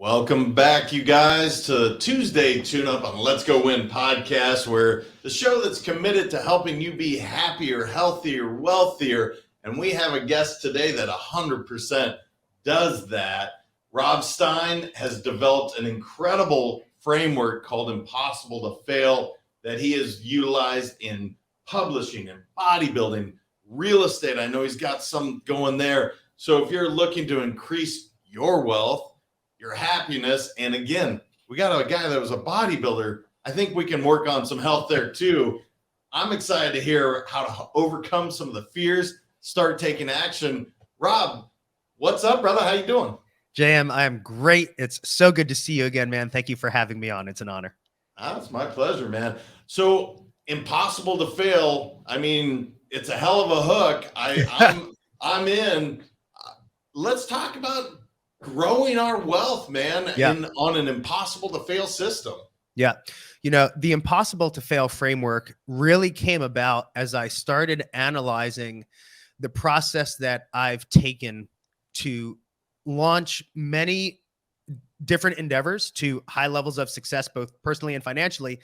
Welcome back, you guys, to Tuesday Tune-Up on Let's Go Win podcast, where the show that's committed to helping you be happier, healthier, wealthier. And we have a guest today that 100% does that. Rob Stein has developed an incredible framework called Impossible to Fail that he has utilized in publishing and bodybuilding, real estate. I know he's got some going there. So if you're looking to increase your wealth, your happiness, and again, we got a guy that was a bodybuilder. I think we can work on some health there too. I'm excited to hear how to overcome some of the fears, start taking action. Rob, what's up, brother? How you doing? JM, I am great. It's so good to see you again, man. Thank you for having me on. It's an honor. It's my pleasure, man. So Impossible to Fail. I mean, it's a hell of a hook. I'm in. Let's talk about growing our wealth, man, on an impossible to fail system. Yeah. You know, the Impossible to Fail framework really came about as I started analyzing the process that I've taken to launch many different endeavors to high levels of success, both personally and financially,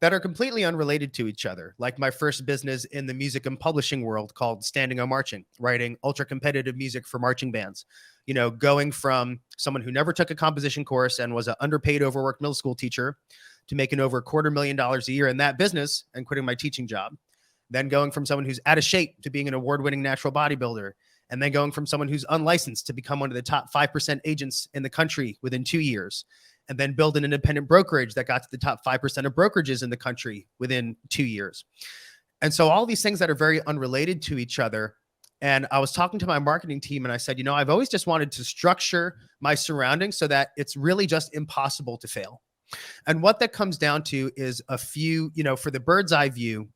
that are completely unrelated to each other. Like my first business in the music and publishing world called Stein Bio Marching, writing ultra competitive music for marching bands. You know, going from someone who never took a composition course and was an underpaid, overworked middle school teacher to making over $250,000 a year in that business and quitting my teaching job. Then going from someone who's out of shape to being an award-winning natural bodybuilder. And then going from someone who's unlicensed to become one of the top 5% agents in the country within 2 years. And then build an independent brokerage that got to the top 5% of brokerages in the country within 2 years. And so all these things that are very unrelated to each other. And I was talking to my marketing team and I said, you know, I've always just wanted to structure my surroundings so that it's really just impossible to fail. And what that comes down to is a few, you know, for the bird's eye view,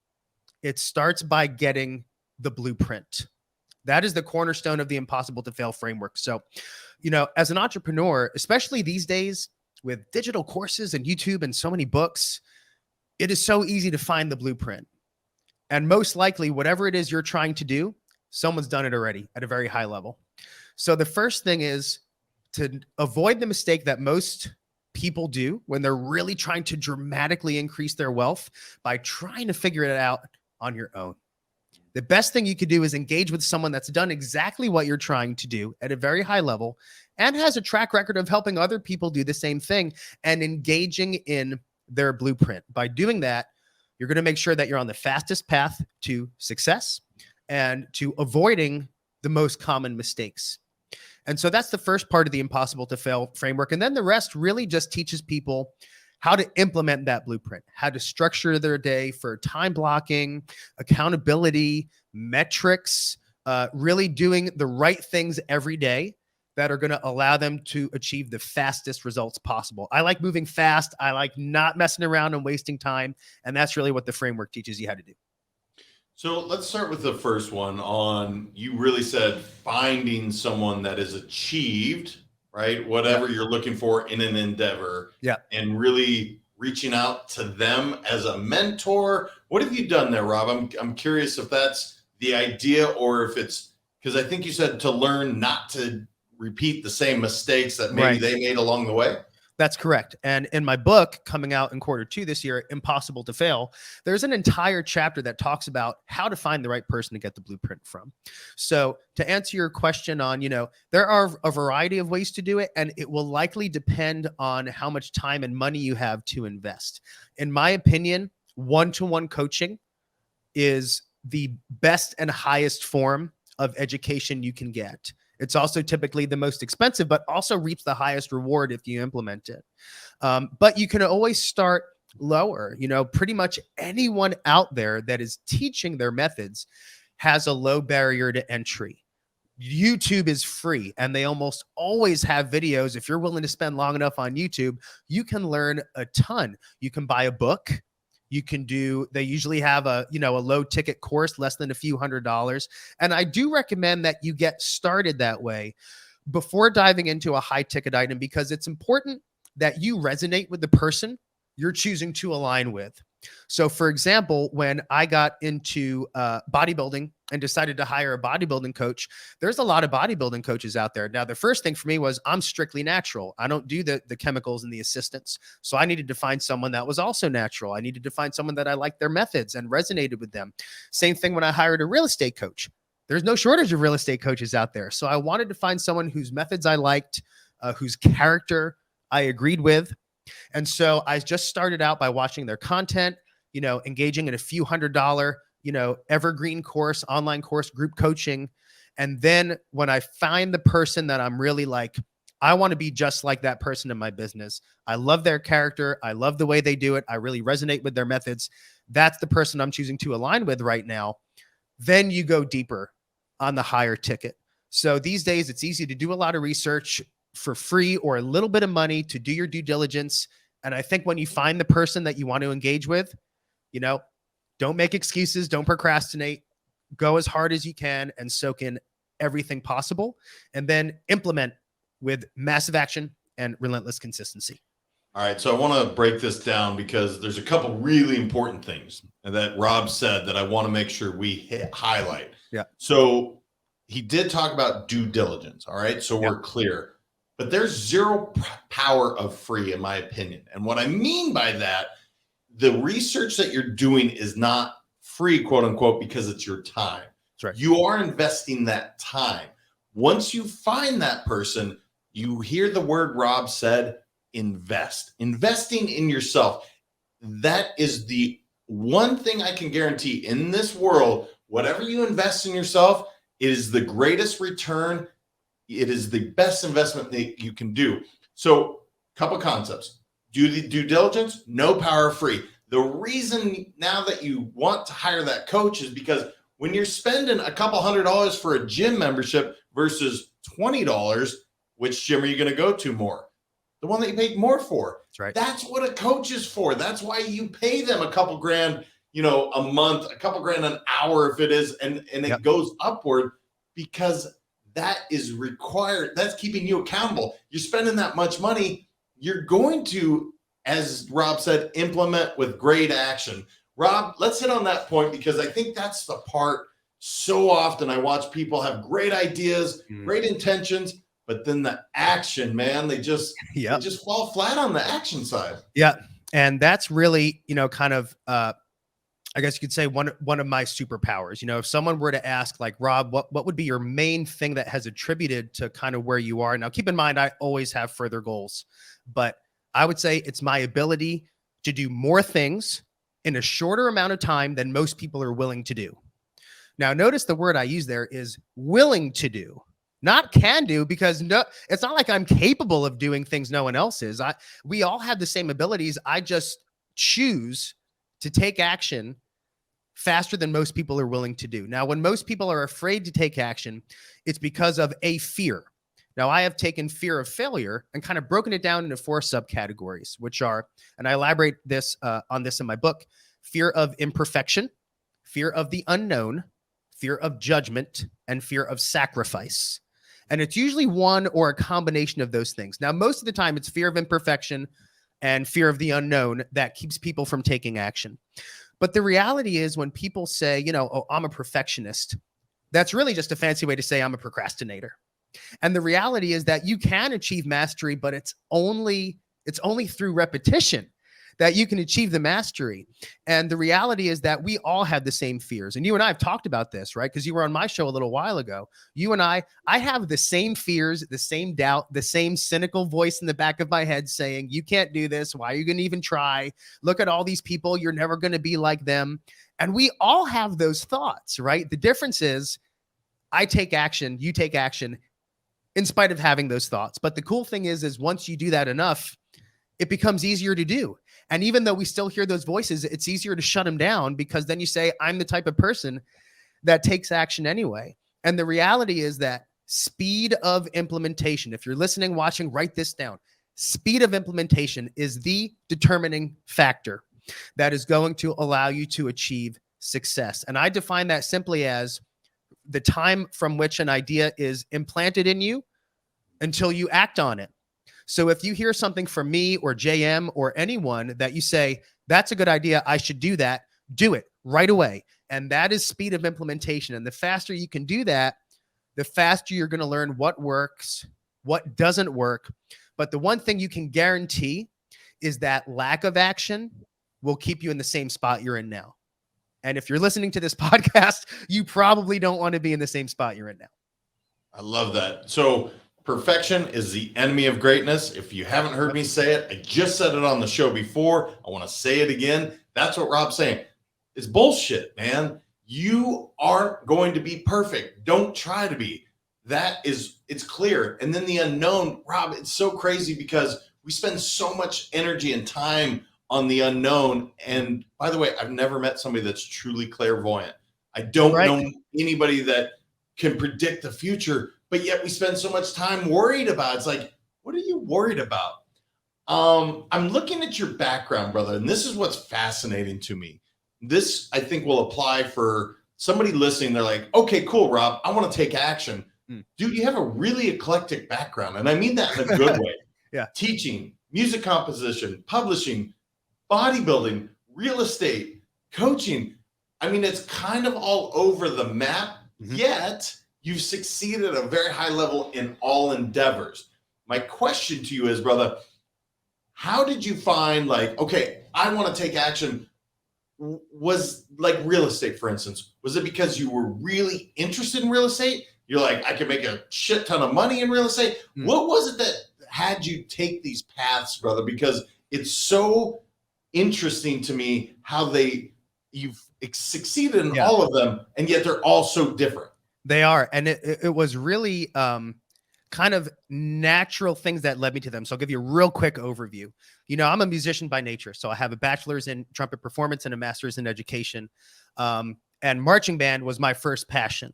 it starts by getting the blueprint. That is the cornerstone of the Impossible to Fail framework. So, you know, as an entrepreneur, especially these days with digital courses and YouTube and so many books, it is so easy to find the blueprint. And most likely, whatever it is you're trying to do, someone's done it already at a very high level. So the first thing is to avoid the mistake that most people do when they're really trying to dramatically increase their wealth by trying to figure it out on your own. The best thing you could do is engage with someone that's done exactly what you're trying to do at a very high level and has a track record of helping other people do the same thing and engaging in their blueprint. By doing that, you're going to make sure that you're on the fastest path to success and to avoiding the most common mistakes. And so that's the first part of the Impossible to Fail framework. And then the rest really just teaches people how to implement that blueprint, how to structure their day for time blocking, accountability, metrics, really doing the right things every day that are going to allow them to achieve the fastest results possible. I like moving fast. I like not messing around and wasting time. And that's really what the framework teaches you how to do. So let's start with the first one on, you really said finding someone that has achieved, right? Whatever you're looking for in an endeavor. Yeah. And really reaching out to them as a mentor. What have you done there, Rob? I'm curious if that's the idea or if it's, because I think you said to learn not to repeat the same mistakes that maybe they made along the way. That's correct. And in my book coming out in Q2 this year, Impossible to Fail, there's an entire chapter that talks about how to find the right person to get the blueprint from. So to answer your question on, you know, there are a variety of ways to do it, and it will likely depend on how much time and money you have to invest. In my opinion, one-to-one coaching is the best and highest form of education you can get. It's also typically the most expensive, but also reaps the highest reward if you implement it. But you can always start lower. You know, pretty much anyone out there that is teaching their methods has a low barrier to entry. YouTube is free, and they almost always have videos. If you're willing to spend long enough on YouTube, you can learn a ton. You can buy a book. You can do, they usually have a low ticket course, less than a few $100s. And I do recommend that you get started that way before diving into a high ticket item, because it's important that you resonate with the person you're choosing to align with. So for example, when I got into bodybuilding and decided to hire a bodybuilding coach, there's a lot of bodybuilding coaches out there. Now, the first thing for me was I'm strictly natural. I don't do the chemicals and the assistants. So I needed to find someone that was also natural. I needed to find someone that I liked their methods and resonated with them. Same thing when I hired a real estate coach. There's no shortage of real estate coaches out there. So I wanted to find someone whose methods I liked, whose character I agreed with. And so I just started out by watching their content, engaging in a few $100, evergreen course, online course, group coaching. And then when I find the person that I'm really like, I want to be just like that person in my business. I love their character. I love the way they do it. I really resonate with their methods. That's the person I'm choosing to align with right now. Then you go deeper on the higher ticket. So these days it's easy to do a lot of research for free or a little bit of money to do your due diligence. And I think when you find the person that you want to engage with, don't make excuses, don't procrastinate, go as hard as you can and soak in everything possible, and then implement with massive action and relentless consistency. All right. So I want to break this down because there's a couple really important things that Rob said that I want to make sure we highlight. Yeah. So he did talk about due diligence. All right. So we're clear. But there's zero power of free, in my opinion. And what I mean by that, the research that you're doing is not free, quote unquote, because it's your time. That's right. You are investing that time. Once you find that person, you hear the word Rob said, invest. Investing in yourself. That is the one thing I can guarantee in this world. Whatever you invest in yourself, it is the greatest return. It is the best investment that you can do. So, couple concepts. Do the due diligence, no power free. The reason now that you want to hire that coach is because when you're spending a couple $100 for a gym membership versus $20, which gym are you going to go to more? The one that you paid more for. That's right. That's what a coach is for. That's why you pay them a couple grand, a month, a couple grand an hour if it is, and it goes upward because that is required. That's keeping you accountable. You're spending that much money. You're going to, as Rob said, implement with great action. Rob, let's hit on that point because I think that's the part so often I watch people have great ideas, great intentions, but then the action, man, they just fall flat on the action side. Yeah. And that's really, kind of, I guess you could say one of my superpowers. If someone were to ask like, Rob, what would be your main thing that has attributed to kind of where you are? Now, keep in mind, I always have further goals, but I would say it's my ability to do more things in a shorter amount of time than most people are willing to do. Now, notice the word I use there is willing to do, not can do, because it's not like I'm capable of doing things no one else is. We all have the same abilities. I just choose to take action faster than most people are willing to do. Now, when most people are afraid to take action, it's because of a fear. Now, I have taken fear of failure and kind of broken it down into 4 subcategories, which are, and I elaborate on this in my book, fear of imperfection, fear of the unknown, fear of judgment, and fear of sacrifice. And it's usually one or a combination of those things. Now, most of the time, it's fear of imperfection and fear of the unknown that keeps people from taking action. But the reality is when people say, oh, I'm a perfectionist, that's really just a fancy way to say I'm a procrastinator. And the reality is that you can achieve mastery, but it's only through repetition that you can achieve the mastery. And the reality is that we all have the same fears. And you and I have talked about this, right? Because you were on my show a little while ago. You and I have the same fears, the same doubt, the same cynical voice in the back of my head saying, you can't do this. Why are you going to even try? Look at all these people. You're never going to be like them. And we all have those thoughts, right? The difference is I take action, you take action in spite of having those thoughts. But the cool thing is once you do that enough, it becomes easier to do. And even though we still hear those voices, it's easier to shut them down because then you say, I'm the type of person that takes action anyway. And the reality is that speed of implementation, if you're listening, watching, write this down. Speed of implementation is the determining factor that is going to allow you to achieve success. And I define that simply as the time from which an idea is implanted in you until you act on it. So if you hear something from me or JM or anyone that you say, that's a good idea, I should do that, do it right away. And that is speed of implementation. And the faster you can do that, the faster you're going to learn what works, what doesn't work. But the one thing you can guarantee is that lack of action will keep you in the same spot you're in now. And if you're listening to this podcast, you probably don't want to be in the same spot you're in now. I love that. So perfection is the enemy of greatness. If you haven't heard me say it, I just said it on the show before. I want to say it again. That's what Rob's saying. It's bullshit, man. You aren't going to be perfect. Don't try to be. It's clear. And then the unknown, Rob, it's so crazy because we spend so much energy and time on the unknown. And by the way, I've never met somebody that's truly clairvoyant. I don't know anybody that can predict the future, but yet we spend so much time worried about. It's like, what are you worried about? I'm looking at your background, brother, and this is what's fascinating to me. This, I think, will apply for somebody listening. They're like, okay, cool, Rob, I want to take action. Dude, you have a really eclectic background, and I mean that in a good way. Yeah. Teaching, music composition, publishing, bodybuilding, real estate, coaching. I mean, it's kind of all over the map, yet you've succeeded at a very high level in all endeavors. My question to you is, brother, how did you find, like, okay, I want to take action? Was like real estate, for instance, was it because you were really interested in real estate? You're like, I could make a shit ton of money in real estate. What was it that had you take these paths, brother? Because it's so interesting to me how you've succeeded in all of them, and yet they're all so different. They are. And it was really kind of natural things that led me to them. So I'll give you a real quick overview. You know, I'm a musician by nature. So I have a bachelor's in trumpet performance and a master's in education. And marching band was my first passion.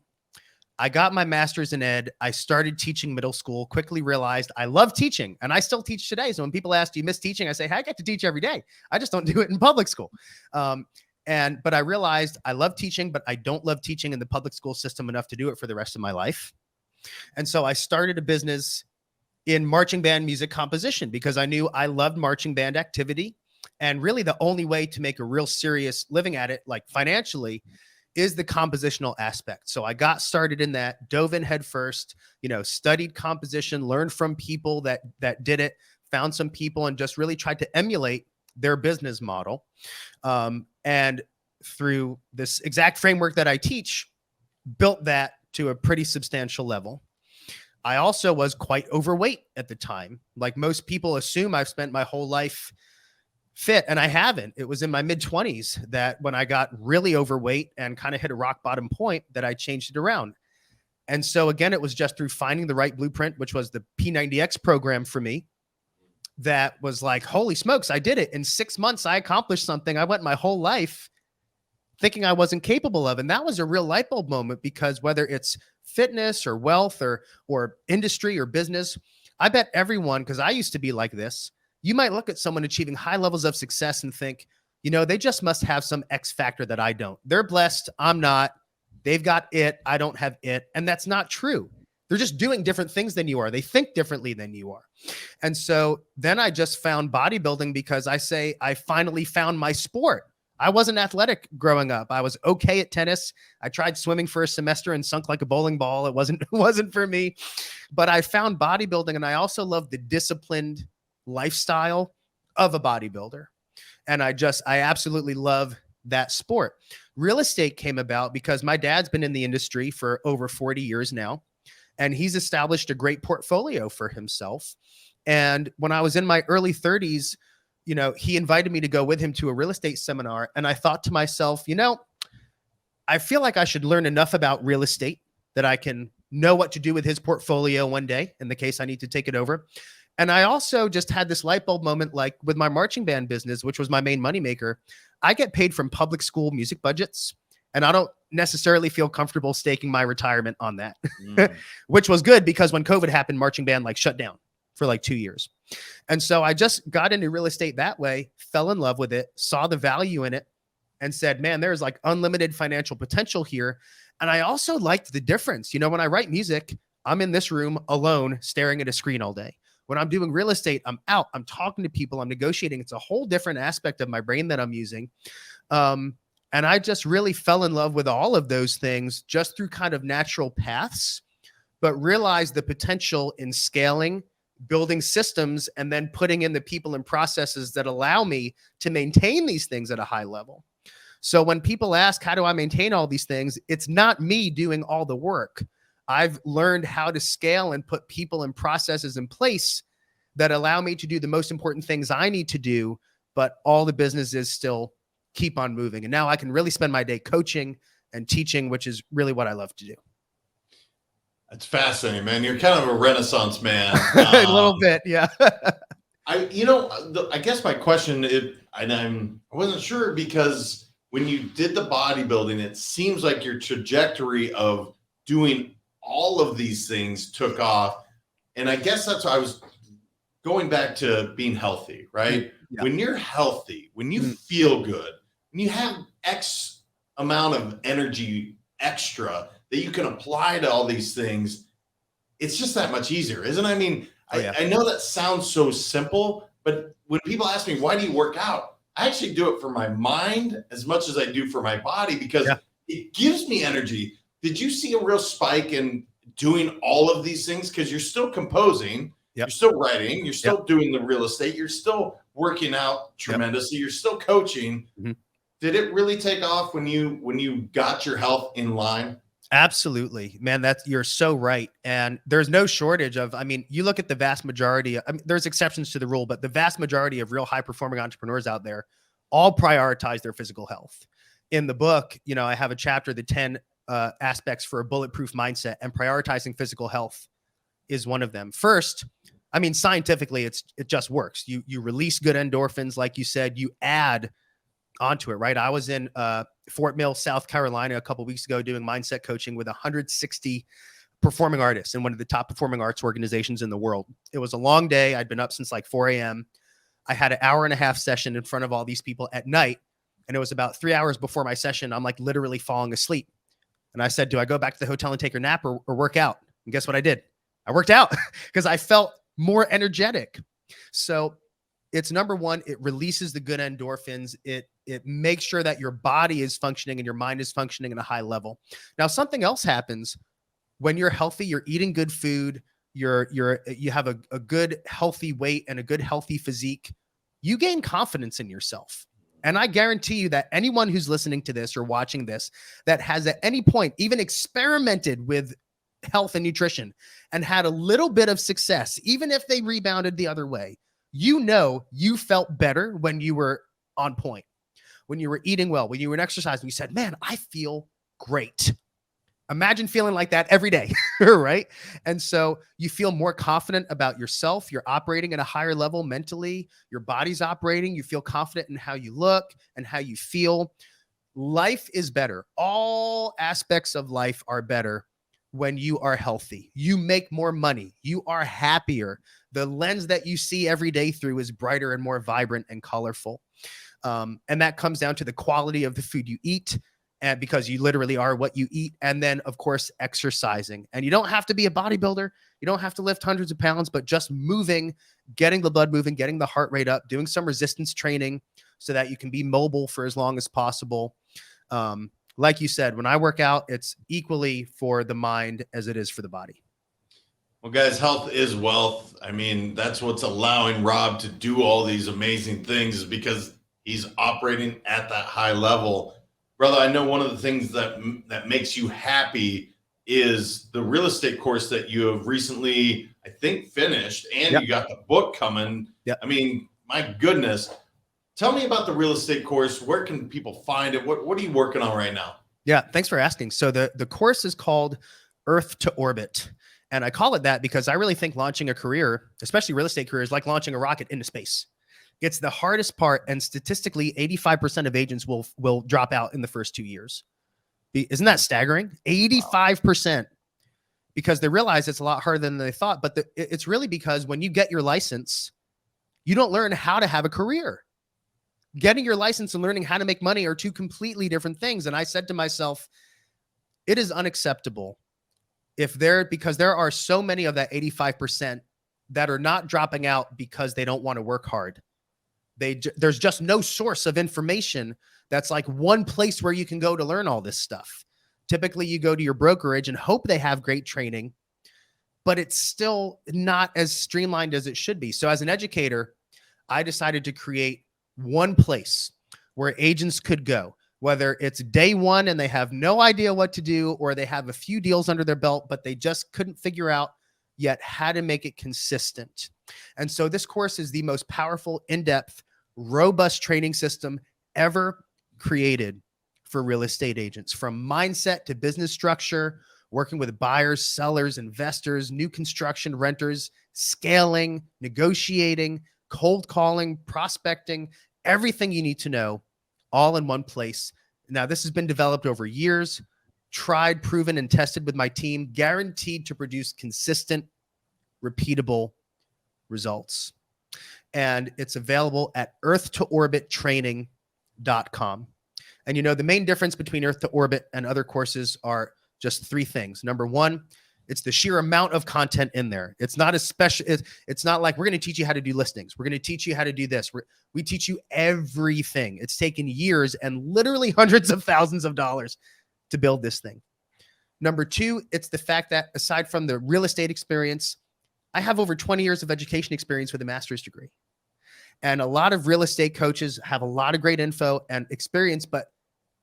I got my master's in ed. I started teaching middle school, quickly realized I love teaching, and I still teach today. So when people ask, do you miss teaching? I say, hey, I get to teach every day. I just don't do it in public school. But I realized I love teaching, but I don't love teaching in the public school system enough to do it for the rest of my life. And so I started a business in marching band music composition because I knew I loved marching band activity. And really the only way to make a real serious living at it, like financially, is the compositional aspect. So I got started in that, dove in head first, studied composition, learned from people that did it, found some people and just really tried to emulate their business model. And through this exact framework that I teach, built that to a pretty substantial level. I also was quite overweight at the time. Like most people assume I've spent my whole life fit, and I haven't. It was in my mid-20s that when I got really overweight and kind of hit a rock bottom point that I changed it around. And so again, it was just through finding the right blueprint, which was the P90X program for me, that was like, holy smokes, I did it. In 6 months, I accomplished something I went my whole life thinking I wasn't capable of. And that was a real light bulb moment, because whether it's fitness or wealth or industry or business, I bet everyone, because I used to be like this, you might look at someone achieving high levels of success and think, they just must have some X factor that I don't. They're blessed. I'm not. They've got it. I don't have it. And that's not true. They're just doing different things than you are. They think differently than you are. And so then I just found bodybuilding because I finally found my sport. I wasn't athletic growing up. I was okay at tennis. I tried swimming for a semester and sunk like a bowling ball. It wasn't for me. But I found bodybuilding, and I also love the disciplined lifestyle of a bodybuilder. And I absolutely love that sport. Real estate came about because my dad's been in the industry for over 40 years now, and he's established a great portfolio for himself. And when I was in my early 30s, he invited me to go with him to a real estate seminar. And I thought to myself, I feel like I should learn enough about real estate that I can know what to do with his portfolio one day in the case I need to take it over. And I also just had this light bulb moment, like with my marching band business, which was my main moneymaker. I get paid from public school music budgets, and I don't necessarily feel comfortable staking my retirement on that, which was good because when COVID happened, marching band shut down for 2 years. And so I just got into real estate that way, fell in love with it, saw the value in it, and said, man, there's unlimited financial potential here. And I also liked the difference. When I write music, I'm in this room alone staring at a screen all day. When I'm doing real estate, I'm out, I'm talking to people, I'm negotiating. It's a whole different aspect of my brain that I'm using. And I just really fell in love with all of those things just through kind of natural paths, but realized the potential in scaling, building systems, and then putting in the people and processes that allow me to maintain these things at a high level. So when people ask, how do I maintain all these things? It's not me doing all the work. I've learned how to scale and put people and processes in place that allow me to do the most important things I need to do, but all the businesses still keep on moving. And now I can really spend my day coaching and teaching, which is really what I love to do. That's fascinating, man. You're kind of a Renaissance man. A little bit, yeah. I guess my question, I wasn't sure, because when you did the bodybuilding, it seems like your trajectory of doing all of these things took off. And I guess that's why I was going back to being healthy, right? Yeah. When you're healthy, when you feel good, when you have X amount of energy extra that you can apply to all these things, it's just that much easier, isn't it? I mean, I know that sounds so simple, but when people ask me, why do you work out? I actually do it for my mind as much as I do for my body, because it gives me energy. Did you see a real spike in doing all of these things? Because you're still composing, you're still writing, you're still doing the real estate, you're still working out tremendously, you're still coaching. Did it really take off when you got your health in line? Absolutely, man. You're so right. And there's no shortage of, I mean, you look at the vast majority, there's exceptions to the rule, but the vast majority of real high performing entrepreneurs out there all prioritize their physical health. In the book, I have a chapter, the 10 aspects for a bulletproof mindset, and prioritizing physical health is one of them. First, I mean, scientifically, it just works. You release good endorphins, like you said, you add onto it, right? I was in Fort Mill, South Carolina a couple of weeks ago doing mindset coaching with 160 performing artists in one of the top performing arts organizations in the world. It was a long day. I'd been up since like 4 a.m. I had an hour-and-a-half session in front of all these people at night, and it was about 3 hours before my session. I'm like literally falling asleep. And I said, do I go back to the hotel and take a nap or work out? And guess what I did? I worked out because I felt more energetic. So it's number one, it releases the good endorphins. It makes sure that your body is functioning and your mind is functioning at a high level. Now, something else happens when you're healthy, you're eating good food, you have a good healthy weight and a good healthy physique. You gain confidence in yourself. And I guarantee you that anyone who's listening to this or watching this that has at any point even experimented with health and nutrition and had a little bit of success, even if they rebounded the other way, you felt better when you were on point, when you were eating well, when you were exercising. You said, man, I feel great. Imagine feeling like that every day, right? And so you feel more confident about yourself. You're operating at a higher level mentally. Your body's operating. You feel confident in how you look and how you feel. Life is better. All aspects of life are better when you are healthy. You make more money. You are happier. The lens that you see every day through is brighter and more vibrant and colorful. And that comes down to the quality of the food you eat, and because you literally are what you eat. And then, of course, exercising. And you don't have to be a bodybuilder. You don't have to lift hundreds of pounds, but just moving, getting the blood moving, getting the heart rate up, doing some resistance training so that you can be mobile for as long as possible. Like you said, when I work out, it's equally for the mind as it is for the body. Well, guys, health is wealth. I mean, that's what's allowing Rob to do all these amazing things, is because he's operating at that high level. Brother, I know one of the things that makes you happy is the real estate course that you have recently, I think, finished, and you got the book coming. I mean, my goodness. Tell me about the real estate course. Where can people find it? What are you working on right now? Yeah, thanks for asking. So the course is called Earth to Orbit. And I call it that because I really think launching a career, especially real estate career, is like launching a rocket into space. It's the hardest part, and statistically, 85% of agents will drop out in the first 2 years. Isn't that staggering? 85%, because they realize it's a lot harder than they thought. But it's really because when you get your license, you don't learn how to have a career. Getting your license and learning how to make money are two completely different things. And I said to myself, it is unacceptable because there are so many of that 85% that are not dropping out because they don't want to work hard. There's just no source of information that's like one place where you can go to learn all this stuff. Typically, you go to your brokerage and hope they have great training, but it's still not as streamlined as it should be. So as an educator, I decided to create one place where agents could go, whether it's day one and they have no idea what to do, or they have a few deals under their belt, but they just couldn't figure out yet how to make it consistent. And so this course is the most powerful, in-depth, robust training system ever created for real estate agents, from mindset to business structure, working with buyers, sellers, investors, new construction, renters, scaling, negotiating, cold calling, prospecting, everything you need to know, all in one place. Now, this has been developed over years, tried, proven, and tested with my team, guaranteed to produce consistent, repeatable results. And it's available at earth-to-orbit-training.com. And you know, the main difference between Earth to Orbit and other courses are just three things. Number one, it's the sheer amount of content in there. It's not as special. It's not like we're going to teach you how to do listings. We're going to teach you how to do this. We teach you everything. It's taken years and literally hundreds of thousands of dollars to build this thing. Number two, it's the fact that aside from the real estate experience, I have over 20 years of education experience with a master's degree. And a lot of real estate coaches have a lot of great info and experience, but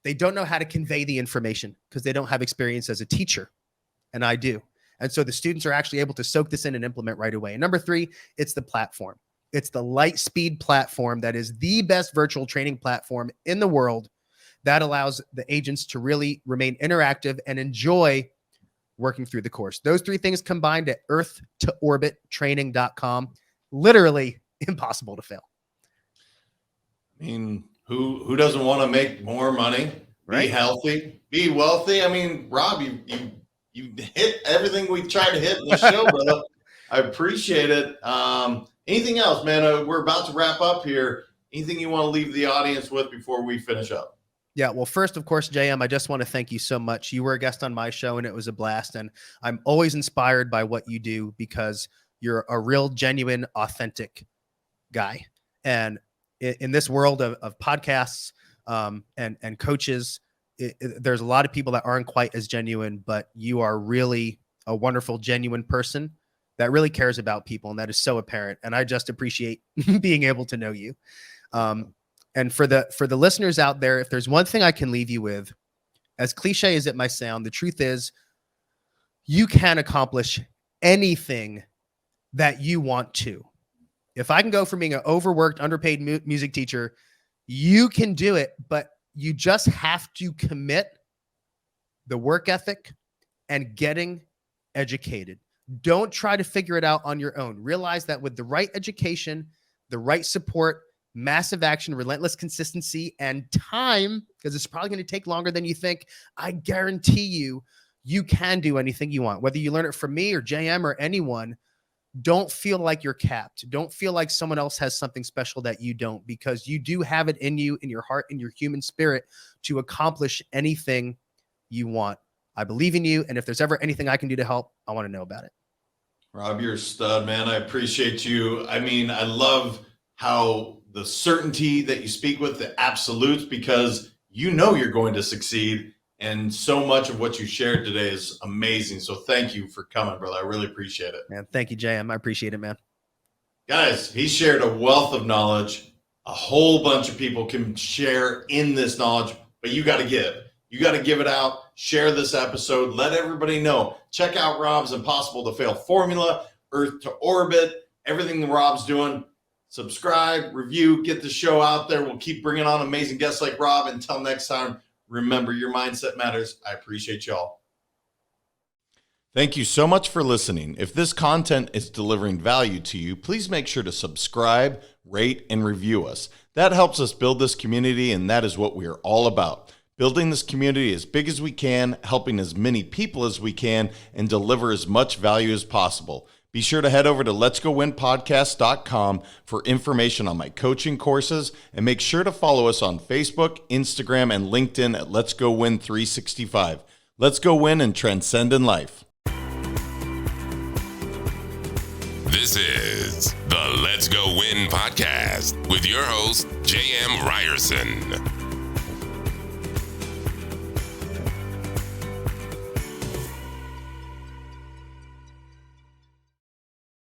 they don't know how to convey the information because they don't have experience as a teacher. And I do. And so the students are actually able to soak this in and implement right away. And number three, it's the platform. It's the Lightspeed platform that is the best virtual training platform in the world that allows the agents to really remain interactive and enjoy working through the course. Those three things combined at earth-to-orbit-training.com. Literally impossible to fail. I mean, who doesn't want to make more money, right? Be healthy, be wealthy? I mean, Rob, you hit everything we tried to hit in the show, brother. I appreciate it. Anything else, man? We're about to wrap up here. Anything you want to leave the audience with before we finish up? Yeah, well, first, of course, JM, I just want to thank you so much. You were a guest on my show, and it was a blast. And I'm always inspired by what you do because you're a real, genuine, authentic guy. And in this world of podcasts and coaches, there's a lot of people that aren't quite as genuine, but you are really a wonderful, genuine person that really cares about people. And that is so apparent. And I just appreciate being able to know you. And for the listeners out there, if there's one thing I can leave you with, as cliche as it might sound, the truth is you can accomplish anything that you want to. If I can go from being an overworked, underpaid music teacher, you can do it, but you just have to commit the work ethic and getting educated. Don't try to figure it out on your own. Realize that with the right education, the right support, massive action, relentless consistency, and time, because it's probably going to take longer than you think, I guarantee you, you can do anything you want. Whether you learn it from me or JM or anyone, don't feel like you're capped. Don't feel like someone else has something special that you don't, because you do have it in you, in your heart, in your human spirit to accomplish anything you want. I believe in you. And if there's ever anything I can do to help, I want to know about it. Rob, you're a stud, man. I appreciate you. I mean, I love how the certainty that you speak with, the absolutes, because you know you're going to succeed. And so much of what you shared today is amazing. So thank you for coming, brother. I really appreciate it. Man, thank you, JM. I appreciate it, man. Guys, he shared a wealth of knowledge. A whole bunch of people can share in this knowledge, but you got to give. You got to give it out. Share this episode. Let everybody know. Check out Rob's Impossible to Fail formula, Earth to Orbit, everything that Rob's doing. Subscribe, review, get the show out there. We'll keep bringing on amazing guests like Rob. Until next time, remember, your mindset matters. I appreciate y'all. Thank you so much for listening. If this content is delivering value to you, please make sure to subscribe, rate, and review us. That helps us build this community, and that is what we are all about. Building this community as big as we can, helping as many people as we can, and deliver as much value as possible. Be sure to head over to letsgowinpodcast.com for information on my coaching courses, and make sure to follow us on Facebook, Instagram, and LinkedIn at Let's Go Win 365. Let's go win and transcend in life. This is the Let's Go Win podcast with your host, J.M. Ryerson.